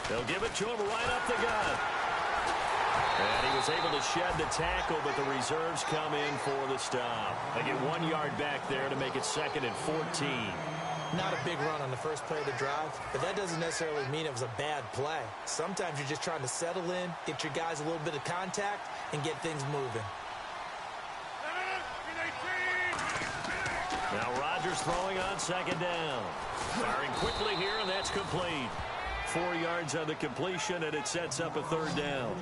They'll give it to him right up the gut. And he was able to shed the tackle, but the reserves come in for the stop. They get 1 yard back there to make it 2nd and 14. Not a big run on the first play of the drive, but that doesn't necessarily mean it was a bad play. Sometimes you're just trying to settle in, get your guys a little bit of contact, and get things moving. Now Rodgers throwing on 2nd down. Firing quickly here, and that's complete. 4 yards on the completion, and it sets up a 3rd down.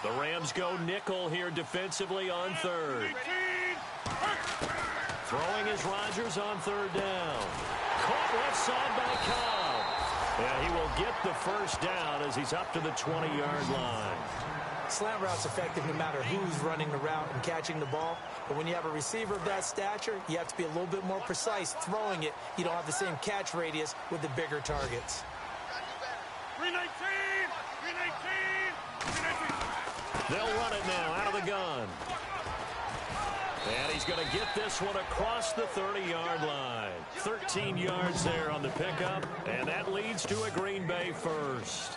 The Rams go nickel here defensively on 3rd. Throwing is Rodgers on 3rd down. Caught left side by Cobb. Yeah, he will get the 1st down as he's up to the 20-yard line. Slant route's effective no matter who's running the route and catching the ball. But when you have a receiver of that stature, you have to be a little bit more precise throwing it. You don't have the same catch radius with the bigger targets. 319! 319! They'll run it now out of the gun. And he's going to get this one across the 30-yard line. 13 yards there on the pickup, and that leads to a Green Bay 1st.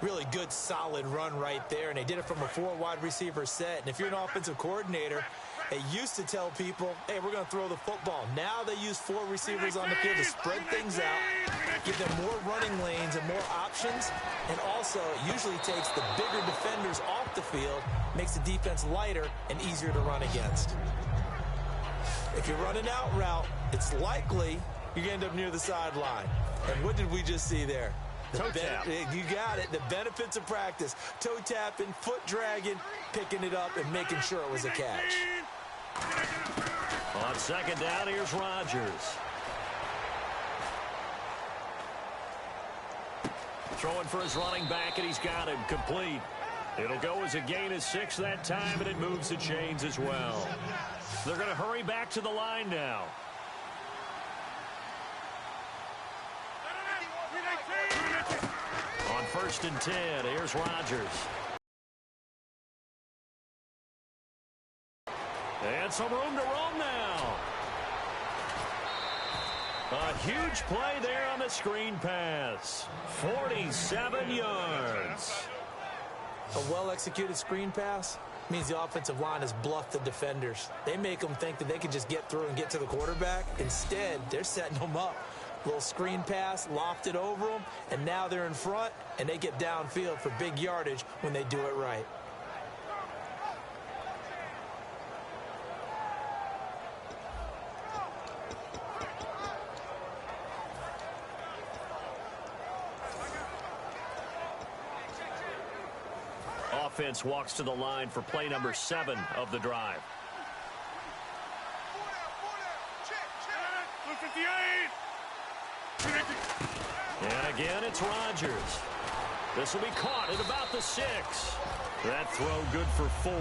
Really good, solid run right there, and they did it from a 4 wide receiver set. And if you're an offensive coordinator, they used to tell people, hey, we're going to throw the football. Now they use 4 receivers on the field to spread things out, give them more running lanes and more options, and also it usually takes the bigger defenders off the field, makes the defense lighter and easier to run against. If you're running out route, it's likely you're going to end up near the sideline. And what did we just see there? Toe tap. You got it. The benefits of practice. Toe tapping, foot dragging, picking it up, and making sure it was a catch. On 2nd down, here's Rodgers. Throwing for his running back, and he's got him complete. It'll go as a gain of 6 that time, and it moves the chains as well. They're going to hurry back to the line now. On 1st and 10, here's Rodgers. And some room to roam now. A huge play there on the screen pass. 47 yards. A well-executed screen pass means the offensive line has bluffed the defenders. They make them think that they can just get through and get to the quarterback. Instead, they're setting them up. Little screen pass, lofted over them, and now they're in front, and they get downfield for big yardage when they do it right. Offense walks to the line for play number 7 of the drive. And again, it's Rodgers. This will be caught at about the 6. That throw good for 4.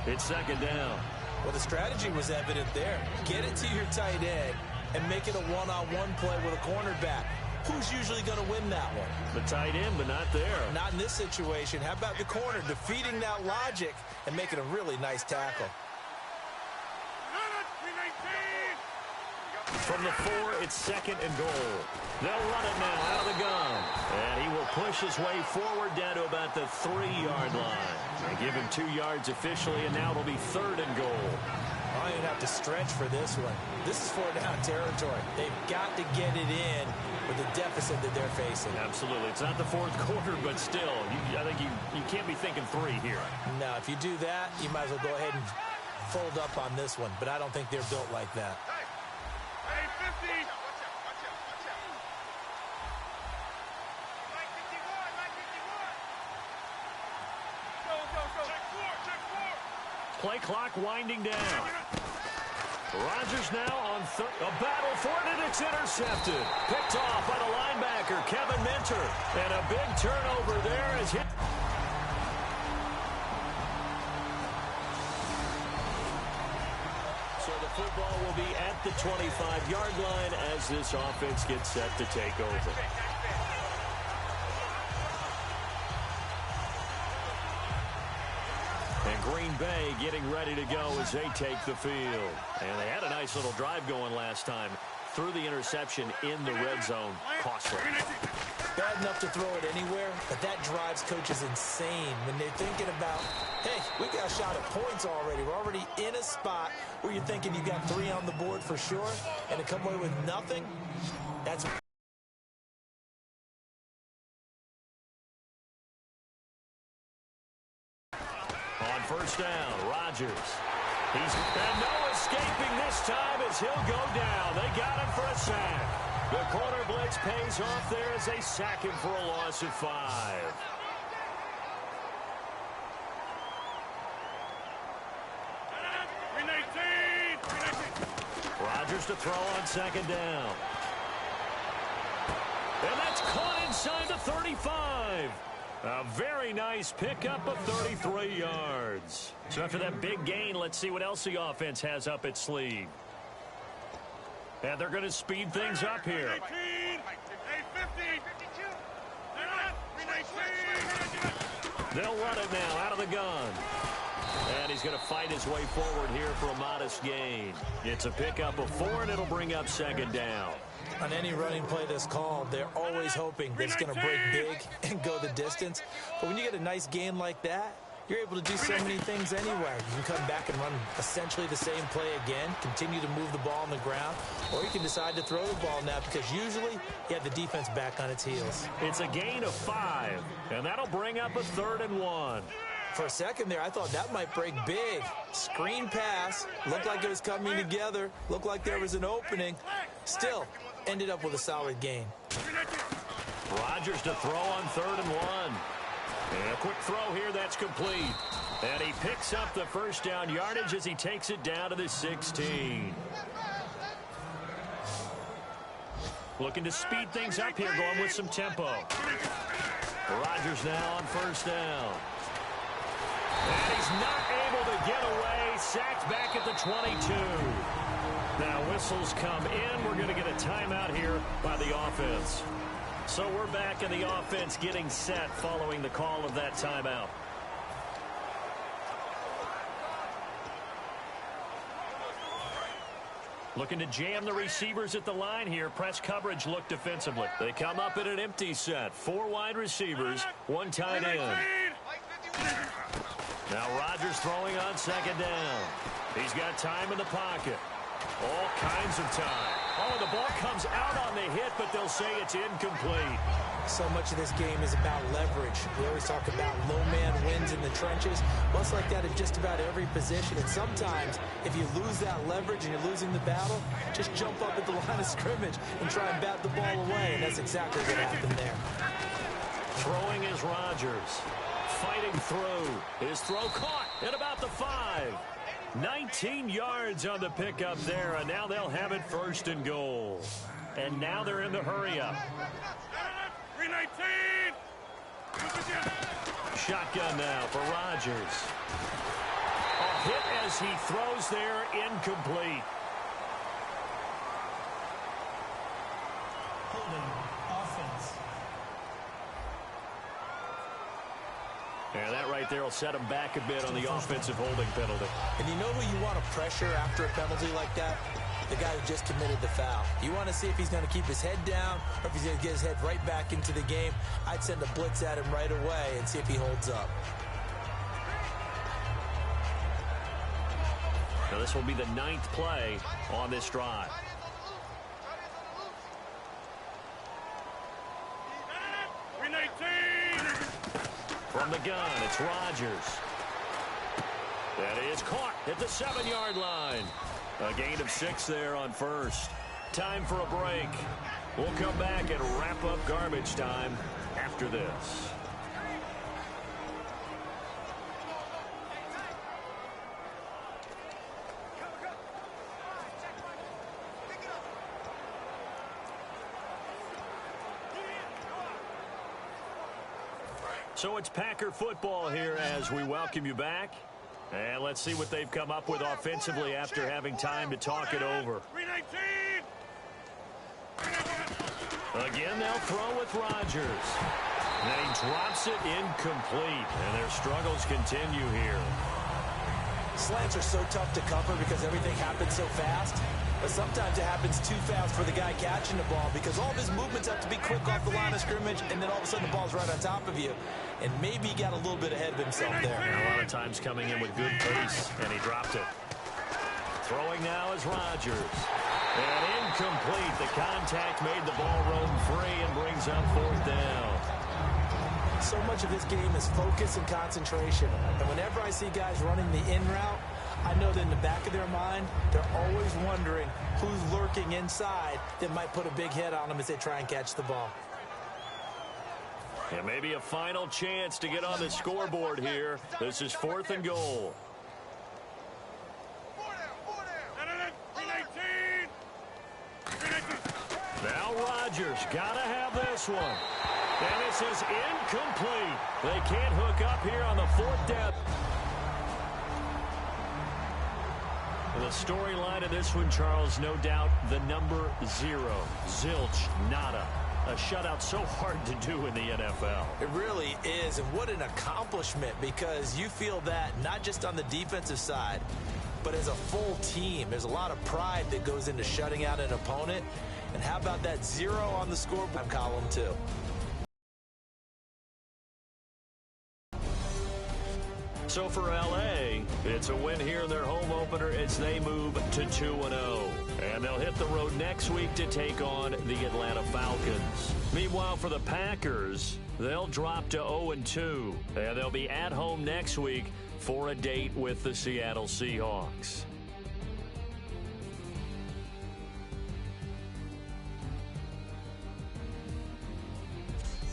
It's 2nd down. Well, the strategy was evident there. Get it to your tight end and make it a one-on-one play with a cornerback. Who's usually going to win that one? The tight end, but not there. Not in this situation. How about the corner defeating that logic and making a really nice tackle? From the 4, it's 2nd and goal. They'll run it now out of the gun. And he will push his way forward down to about the 3-yard line. They give him 2 yards officially, and now it'll be 3rd and goal. I don't even have to stretch for this one. This is 4-down territory. They've got to get it in with the deficit that they're facing. Absolutely. It's not the 4th quarter, but still, I think you can't be thinking 3 here. No, if you do that, you might as well go ahead and fold up on this one. But I don't think they're built like that. Play clock winding down. Rodgers now on a battle for it, and it's intercepted. Picked off by the linebacker, Kevin Minter. And a big turnover there is hit. So the football will be at the 25-yard line as this offense gets set to take over. Green Bay getting ready to go as they take the field. And they had a nice little drive going last time. Threw the interception in the red zone. Costly. Bad enough to throw it anywhere, but that drives coaches insane when they're thinking about, hey, we got a shot at points already. We're already in a spot where you're thinking you got 3 on the board for sure, and to come away with nothing, that's... On first down, Rodgers. And no escaping this time as he'll go down. They got him for a sack. The corner blitz pays off there as they sack him for a loss of 5. Rodgers to throw on second down. And that's caught inside the 35. A very nice pickup of 33 yards. So after that big gain, let's see what else the offense has up its sleeve. And they're going to speed things up here. They'll run it now out of the gun. And he's going to fight his way forward here for a modest gain. It's a pickup of 4, and it'll bring up second down. On any running play that's called, they're always hoping that it's going to break big and go the distance. But when you get a nice gain like that, you're able to do so many things anywhere. You can come back and run essentially the same play again, continue to move the ball on the ground, or you can decide to throw the ball now because usually you have the defense back on its heels. It's a gain of 5, and that'll bring up a 3rd and 1. For a second there, I thought that might break big. Screen pass, looked like it was coming together, looked like there was an opening. Still, ended up with a solid gain. Rodgers to throw on 3rd and 1. And a quick throw here that's complete. And he picks up the first down yardage as he takes it down to the 16. Looking to speed things up here, going with some tempo. Rodgers now on first down. And he's not able to get away. Sacked back at the 22. Now whistles come in. We're going to get a timeout here by the offense. So we're back in the offense getting set following the call of that timeout. Looking to jam the receivers at the line here. Press coverage look defensively. They come up in an empty set. 4 wide receivers, 1 tight end. Now Rodgers throwing on second down. He's got time in the pocket. All kinds of time. Oh, the ball comes out on the hit, but they'll say it's incomplete. So much of this game is about leverage. We always talk about low man wins in the trenches. Well, it's like that at just about every position. And sometimes, if you lose that leverage and you're losing the battle, just jump up at the line of scrimmage and try and bat the ball away. And that's exactly what happened there. Throwing is Rodgers. Fighting through. His throw caught at about the 5. 19 yards on the pickup there, and now they'll have it 1st and goal. And now they're in the hurry-up. Shotgun now for Rodgers. A hit as he throws there, incomplete. Holding offense. And that right there will set him back a bit on the offensive holding penalty. And you know who you want to pressure after a penalty like that? The guy who just committed the foul. You want to see if he's going to keep his head down or if he's going to get his head right back into the game. I'd send a blitz at him right away and see if he holds up. Now this will be the 9th play on this drive. From the gun, it's Rodgers. That is caught at the 7-yard line. A gain of 6 there on first. Time for a break. We'll come back and wrap up garbage time after this. So it's Packer football here as we welcome you back. And let's see what they've come up with offensively after having time to talk it over. Again, they'll throw with Rodgers. And he drops it incomplete. And their struggles continue here. Slants are so tough to cover because everything happens so fast. But sometimes it happens too fast for the guy catching the ball because all of his movements have to be quick off the line of scrimmage, and then all of a sudden the ball's right on top of you. And maybe he got a little bit ahead of himself there. And a lot of times coming in with good pace, and he dropped it. Throwing now is Rodgers. And incomplete. The contact made the ball roam free and brings up 4th down. So much of this game is focus and concentration. And whenever I see guys running the in route, I know that in the back of their mind, they're always wondering who's lurking inside that might put a big hit on them as they try and catch the ball. And maybe a final chance to get on the scoreboard here. This is 4th and goal. Now Rodgers got to have this one. And this is incomplete. They can't hook up here on the 4th down. The storyline of this one, Charles, no doubt the number 0. Zilch, nada. A shutout so hard to do in the NFL. It really is, and what an accomplishment, because you feel that not just on the defensive side, but as a full team. There's a lot of pride that goes into shutting out an opponent. And how about that 0 on the scoreboard column, too? So for L.A., it's a win here in their home opener as they move to 2-0. And they'll hit the road next week to take on the Atlanta Falcons. Meanwhile, for the Packers, they'll drop to 0-2. And they'll be at home next week for a date with the Seattle Seahawks.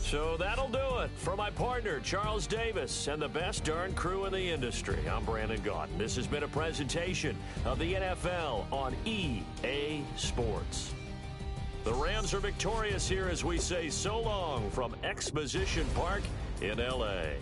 So that'll do it. For my partner, Charles Davis, and the best darn crew in the industry, I'm Brandon Gaudin. This has been a presentation of the NFL on EA Sports. The Rams are victorious here as we say so long from Exposition Park in L.A.